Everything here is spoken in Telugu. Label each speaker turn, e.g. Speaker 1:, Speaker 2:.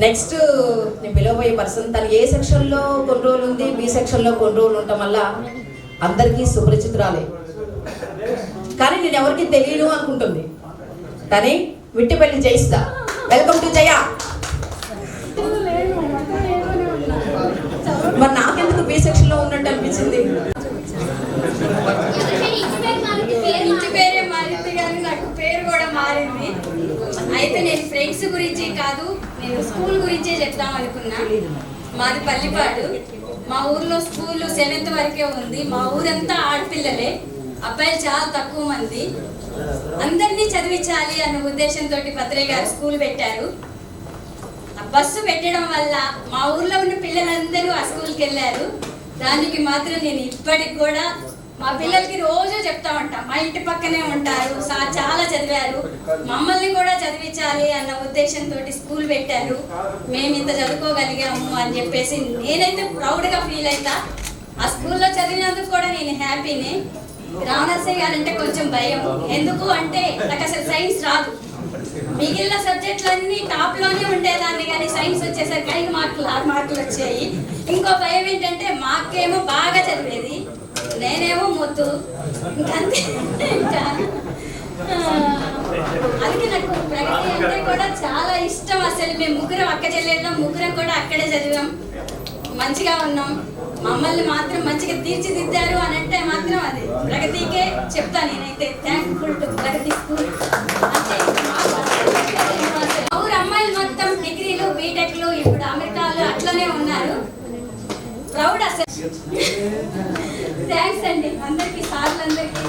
Speaker 1: నెక్స్ట్ నేను పిలవబోయే పర్సన్ తను ఏ సెక్షన్లో కొన్ని రోజులు ఉంది, బి సెక్షన్లో కొన్ని రోజులు ఉండటం వల్ల అందరికీ సుపరిచితురాలే, కానీ నేను ఎవరికి తెలియను అనుకుంటుంది. కానీ విట్టిపల్లి జయిస్తా. వెల్కమ్ టు జయ. మరి నాకెందుకు బి సెక్షన్లో ఉన్నట్టు అనిపించింది?
Speaker 2: ఇంటి పేరే మారింది కానీ నాకు పేరు కూడా మారింది. అయితే నేను ఫ్రెండ్స్ గురించి కాదు, నేను స్కూల్ గురించే చెప్తాం అనుకున్నా. మాది పల్లిపాడు. మా ఊర్లో స్కూల్ 7th వరకే ఉంది. మా ఊరంతా ఆడపిల్లలే, అబ్బాయిలు చాలా తక్కువ మంది. అందరినీ చదివించాలి అన్న ఉద్దేశంతో భద్రయ్య గారు స్కూల్ పెట్టారు. ఆ బస్సు పెట్టడం వల్ల మా ఊర్లో ఉన్న పిల్లలందరూ ఆ స్కూల్కి వెళ్ళారు. దానికి మాత్రం నేను ఇప్పటికి కూడా మా పిల్లలకి రోజు చెప్తా ఉంటా, మా ఇంటి పక్కనే ఉంటారు, సార్ చాలా చదివారు, మమ్మల్ని కూడా చదివించాలి అన్న ఉద్దేశంతో స్కూల్ పెట్టారు. మేము ఇంత చదువుకోగలిగాము అని చెప్పేసి నేనైతే ప్రౌడ్గా ఫీల్ అవుతా. ఆ స్కూల్లో చదివినందుకు కూడా నేను హ్యాపీనే. రామనర్సయ్య గారంటే కొంచెం భయం. ఎందుకు అంటే నాకు అసలు సైన్స్ రాదు. మిగిలిన సబ్జెక్టులన్నీ టాప్లోనే ఉండేదాన్ని, కానీ సైన్స్ వచ్చేసరికి 5 మార్కులు 6 మార్కులు వచ్చాయి. ఇంకో భయం ఏంటంటే మా అక్కేమో బాగా చదివేది, నేనేమో మొద్దు. ఇంకంతే. అందుకే నాకు ప్రగతి అంటే కూడా చాలా ఇష్టం. అసలు మేము ముగ్గురం అక్క చెల్లెళ్ళం, ముగ్గురం కూడా అక్కడే చదివాం, మంచిగా ఉన్నాం. మమ్మల్ని మాత్రం మంచిగా తీర్చిదిద్దారు అని అంటే మాత్రం అది ప్రగతికే చెప్తా. నేనైతే థ్యాంక్ఫుల్ టు ప్రగతి స్కూల్. అంటే ఊరు అమ్మాయిలు మొత్తం డిగ్రీలు, బీటెక్లు, ఇప్పుడు అమెరికాలో అట్లనే ఉన్నారు. ప్రౌడ్ అసలు. థ్యాంక్స్ అండి అందరికీ, సార్లందరికీ.